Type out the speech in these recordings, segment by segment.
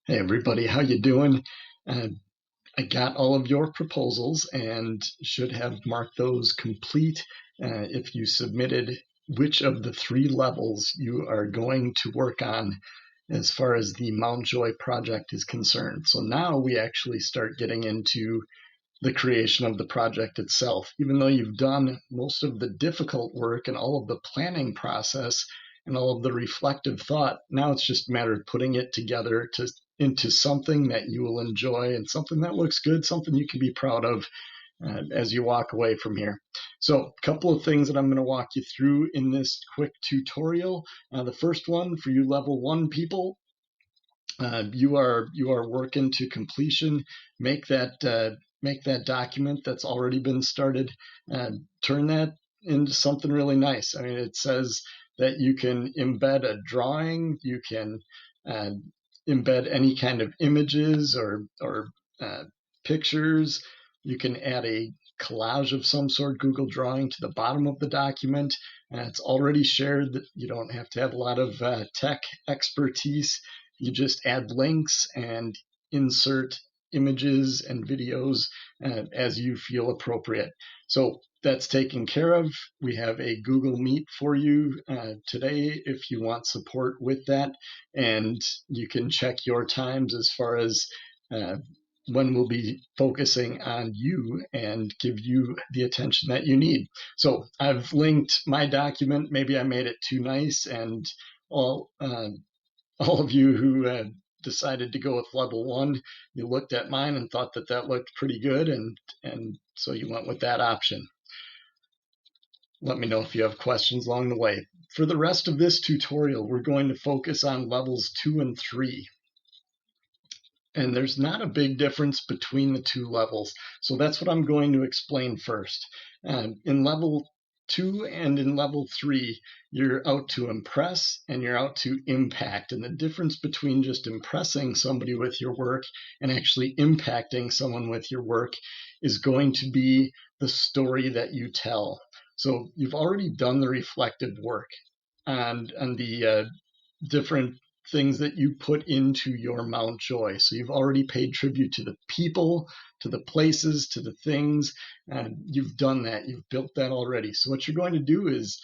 Hey everybody, how you doing? Uh, I got all of your proposals and should have marked those complete. If you submitted which of the three levels you are going to work on as far as the Mount Joy project is concerned. So now we actually start getting into the creation of the project itself. Even though you've done most of the difficult work and all of the planning process and all of the reflective thought, now it's just a matter of putting it together into something that you will enjoy and something that looks good, something you can be proud of as you walk away from here. So a couple of things that I'm going to walk you through in this quick tutorial. The first one for you level one people, you are working to completion. Make that document that's already been started, turn that into something really nice. I mean, it says that you can embed a drawing, you can uh, embed any kind of images or pictures. You can add a collage of some sort, Google Drawing, to the bottom of the document. It's already shared. That you don't have to have a lot of tech expertise. You just add links and insert images and videos as you feel appropriate. So that's taken care of. We have a Google Meet for you today if you want support with that. And you can check your times as far as uh, when we'll be focusing on you and give you the attention that you need. So I've linked my document. Maybe I made it too nice, and all all of you who decided to go with level one, you looked at mine and thought that that looked pretty good, and so you went with that option. Let me know if you have questions along the way. For the rest of this tutorial, we're going to focus on levels 2 and 3. And there's not a big difference between the two levels. So that's what I'm going to explain first. In level 2 and in level 3, you're out to impress and you're out to impact. And the difference between just impressing somebody with your work and actually impacting someone with your work is going to be the story that you tell. So you've already done the reflective work on the different things that you put into your Mount Joy. So you've already paid tribute to the people, to the places, to the things, and you've done that. You've built that already. So what you're going to do is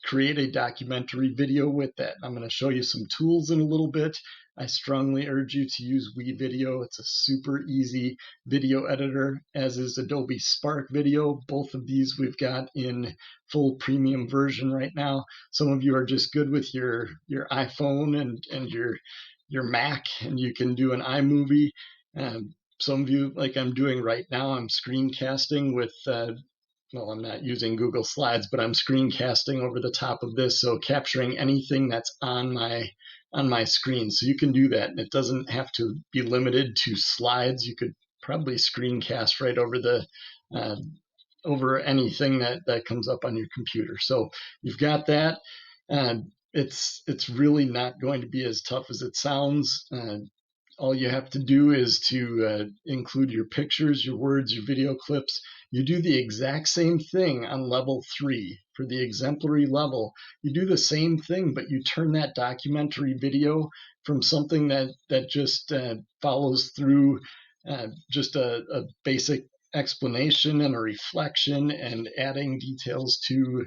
create a documentary video with that. I'm going to show you some tools in a little bit. I strongly urge you to use WeVideo. It's a super easy video editor, as is Adobe Spark Video. Both of these we've got in full premium version right now. Some of you are just good with your iPhone and your Mac, and you can do an iMovie. Some of you, like I'm doing right now, I'm screencasting with well, I'm not using Google Slides, but I'm screencasting over the top of this, so capturing anything that's on my screen. So you can do that, and it doesn't have to be limited to slides. You could probably screencast right over the over anything that comes up on your computer. So you've got that. It's really not going to be as tough as it sounds. All you have to do is to include your pictures, your words, your video clips. You do the exact same thing on level 3 for the exemplary level. You do the same thing, but you turn that documentary video from something that just follows through just a basic explanation and a reflection and adding details to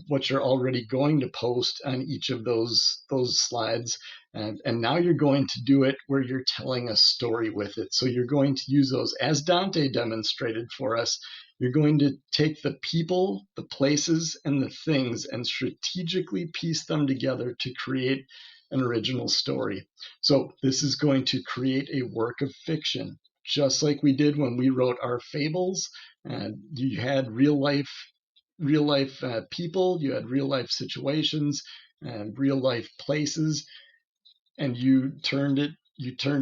what you're already going to post on each of those slides. And now you're going to do it where you're telling a story with it. So you're going to use those, as Dante demonstrated for us. You're going to take the people, the places, and the things and strategically piece them together to create an original story. So this is going to create a work of fiction, just like we did when we wrote our fables. You had real life people, you had real life situations and real life places, and you turned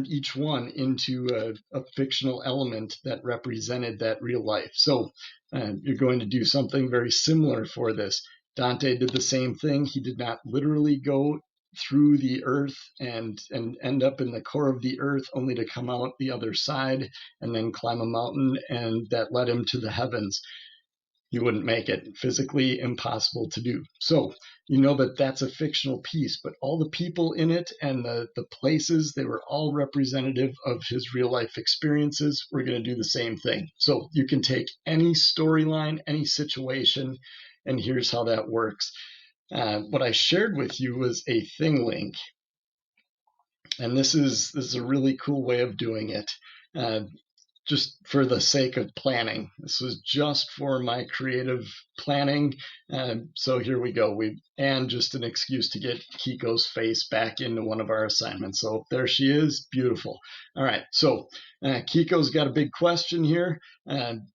each one into a fictional element that represented that real life. So you're going to do something very similar for this. Dante did the same thing. He did not literally go through the earth and end up in the core of the earth only to come out the other side and then climb a mountain, and that led him to the heavens. You wouldn't make it. Physically impossible to do. So you know that that's a fictional piece, but all the people in it and the places, they were all representative of his real life experiences. We're going to do the same thing. So you can take any storyline, any situation, and here's how that works. What I shared with you was a thing link, and this is a really cool way of doing it. Just for the sake of planning. This was just for my creative planning. So here we go. And just an excuse to get Kiko's face back into one of our assignments. So there she is. Beautiful. All right. So Kiko's got a big question here,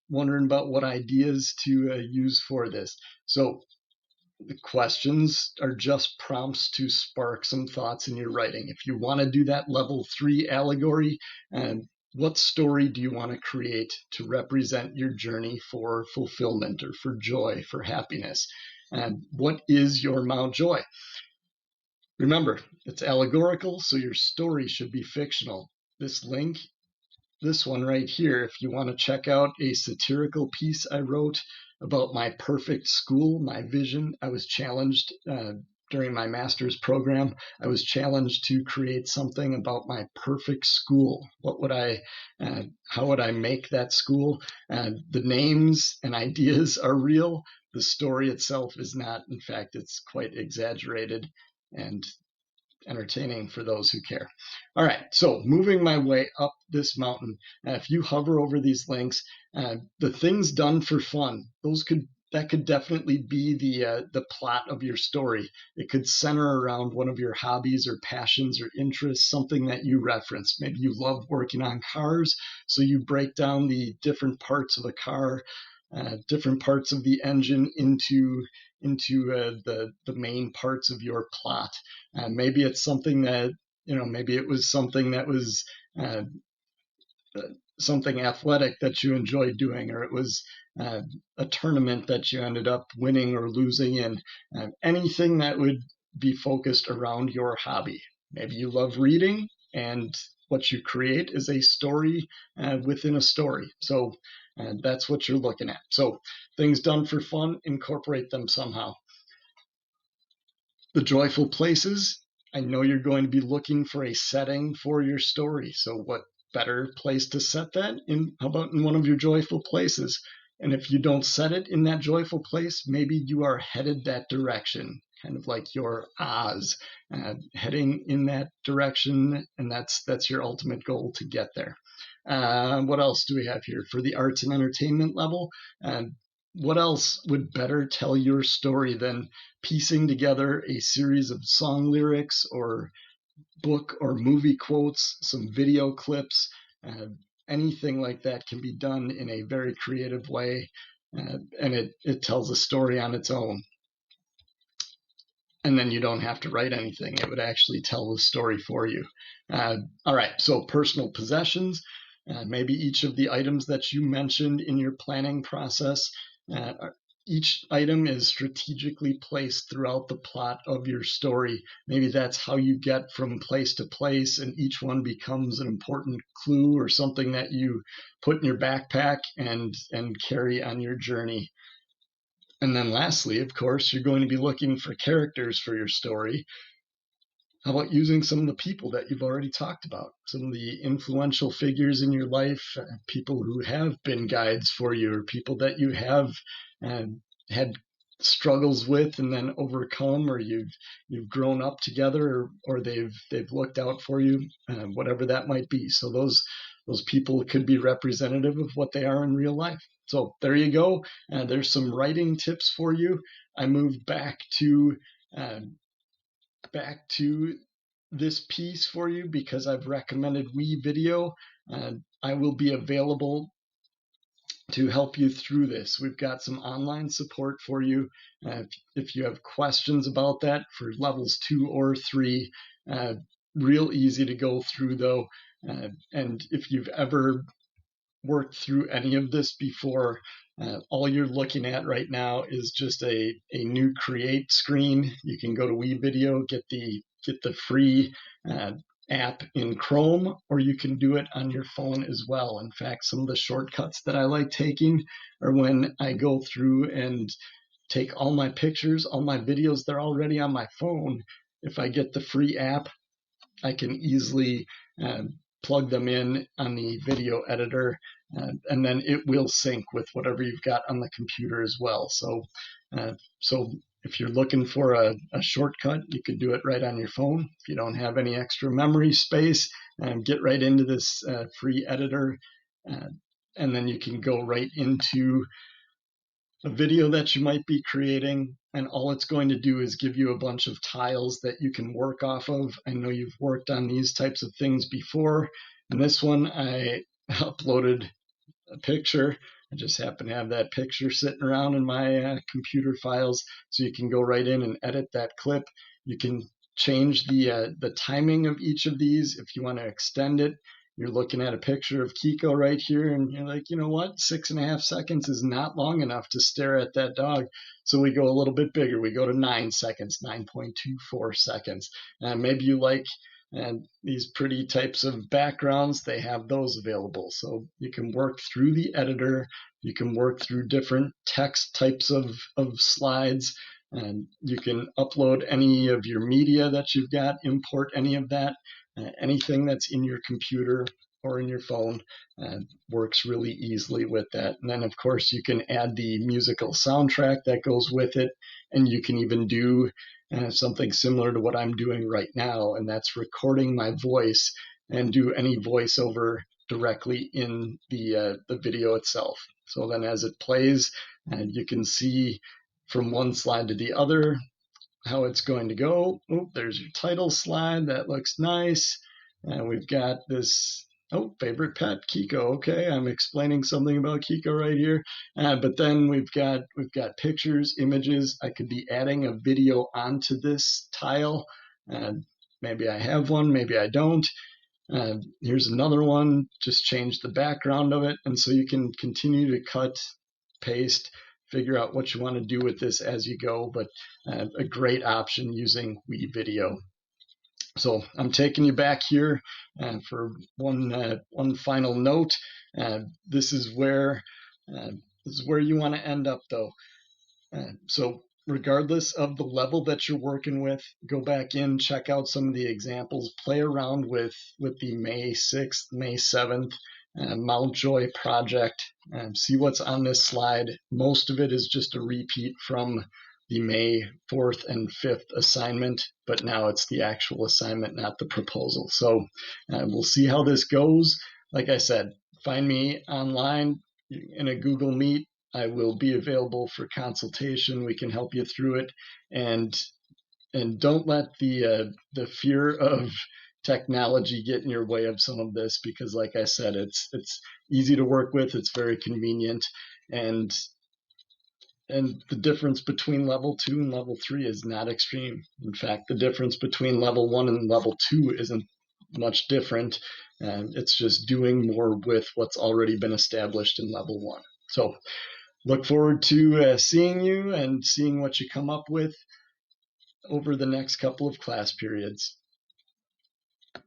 wondering about what ideas to use for this. So the questions are just prompts to spark some thoughts in your writing. If you want to do that level 3 allegory, what story do you want to create to represent your journey for fulfillment or for joy, for happiness? And what is your Mount Joy? Remember, it's allegorical, so your story should be fictional. This link, this one right here, if you want to check out a satirical piece I wrote about my perfect school, my vision, I was challenged during my master's program. I was challenged to create something about my perfect school. How would I make that school? The names and ideas are real. The story itself is not. In fact, it's quite exaggerated and entertaining for those who care. All right, so moving my way up this mountain, if you hover over these links, the things done for fun, that could definitely be the plot of your story. It could center around one of your hobbies or passions or interests, something that you reference. Maybe you love working on cars, so you break down the different parts of a car, different parts of the engine into the main parts of your plot. Maybe it's something that, maybe it was something that was uh, something athletic that you enjoyed doing, or it was a tournament that you ended up winning or losing in. Anything that would be focused around your hobby. Maybe you love reading, and what you create is a story within a story. So that's what you're looking at. So things done for fun, incorporate them somehow. The joyful places, I know you're going to be looking for a setting for your story. So what better place to set that in? How about in one of your joyful places? And if you don't set it in that joyful place, maybe you are headed that direction, kind of like your Oz, heading in that direction, and that's your ultimate goal to get there. What else do we have here for the arts and entertainment level? What else would better tell your story than piecing together a series of song lyrics or book or movie quotes, some video clips? Anything like that can be done in a very creative way, and it tells a story on its own. And then you don't have to write anything. It would actually tell the story for you. All right, so personal possessions. Maybe each of the items that you mentioned in your planning process, each item is strategically placed throughout the plot of your story. Maybe that's how you get from place to place, and each one becomes an important clue or something that you put in your backpack and carry on your journey. And then lastly, of course, you're going to be looking for characters for your story. How about using some of the people that you've already talked about, some of the influential figures in your life, people who have been guides for you, or people that you have had struggles with and then overcome, or you've grown up together, or they've looked out for you, whatever that might be. So those people could be representative of what they are in real life. So there you go. There's some writing tips for you. I moved back to this piece for you because I've recommended WeVideo. I will be available to help you through this. We've got some online support for you. If you have questions about that for levels 2 or 3, real easy to go through though. And if you've ever worked through any of this before, all you're looking at right now is just a new create screen. You can go to WeVideo, get the free app in Chrome, or you can do it on your phone as well. In fact, some of the shortcuts that I like taking are when I go through and take all my pictures, all my videos, they're already on my phone. If I get the free app, I can easily plug them in on the video editor, and then it will sync with whatever you've got on the computer as well. So if you're looking for a shortcut, you could do it right on your phone. If you don't have any extra memory space, get right into this free editor, uh, and then you can go right into a video that you might be creating, and all it's going to do is give you a bunch of tiles that you can work off of. I know you've worked on these types of things before. In this one, I uploaded a picture. I just happen to have that picture sitting around in my computer files, so you can go right in and edit that clip. You can change the timing of each of these if you want to extend it. You're looking at a picture of Kiko right here, and you're like, you know what? 6.5 seconds is not long enough to stare at that dog. So we go a little bit bigger. We go to 9 seconds, 9.24 seconds. And maybe you like and these pretty types of backgrounds, they have those available. So you can work through the editor, you can work through different text types of slides, and you can upload any of your media that you've got, import any of that, anything that's in your computer or in your phone works really easily with that. And then, of course, you can add the musical soundtrack that goes with it, and you can even do something similar to what I'm doing right now, and that's recording my voice and do any voiceover directly in the video itself. So then as it plays, you can see from one slide to the other how it's going to go. Oh, there's your title slide. That looks nice. And we've got this, oh, favorite pet, Kiko. Okay, I'm explaining something about Kiko right here. But then we've got pictures, images. I could be adding a video onto this tile. Maybe I have one, maybe I don't. Here's another one, just change the background of it. And so you can continue to cut, paste, figure out what you want to do with this as you go, but a great option using WeVideo. So I'm taking you back here for one final note. This is where you want to end up, though. So regardless of the level that you're working with, go back in, check out some of the examples, play around with the May 6th, May 7th Mountjoy project, see what's on this slide. Most of it is just a repeat from the May 4th and 5th assignment, but now it's the actual assignment, not the proposal. So we'll see how this goes. Like I said, find me online in a Google Meet. I will be available for consultation. We can help you through it, and don't let the fear of technology get in your way of some of this, because like I said, it's easy to work with, it's very convenient, and the difference between level 2 and level 3 is not extreme. In fact, the difference between level 1 and level 2 isn't much different. It's just doing more with what's already been established in level 1. So look forward to seeing you and seeing what you come up with over the next couple of class periods.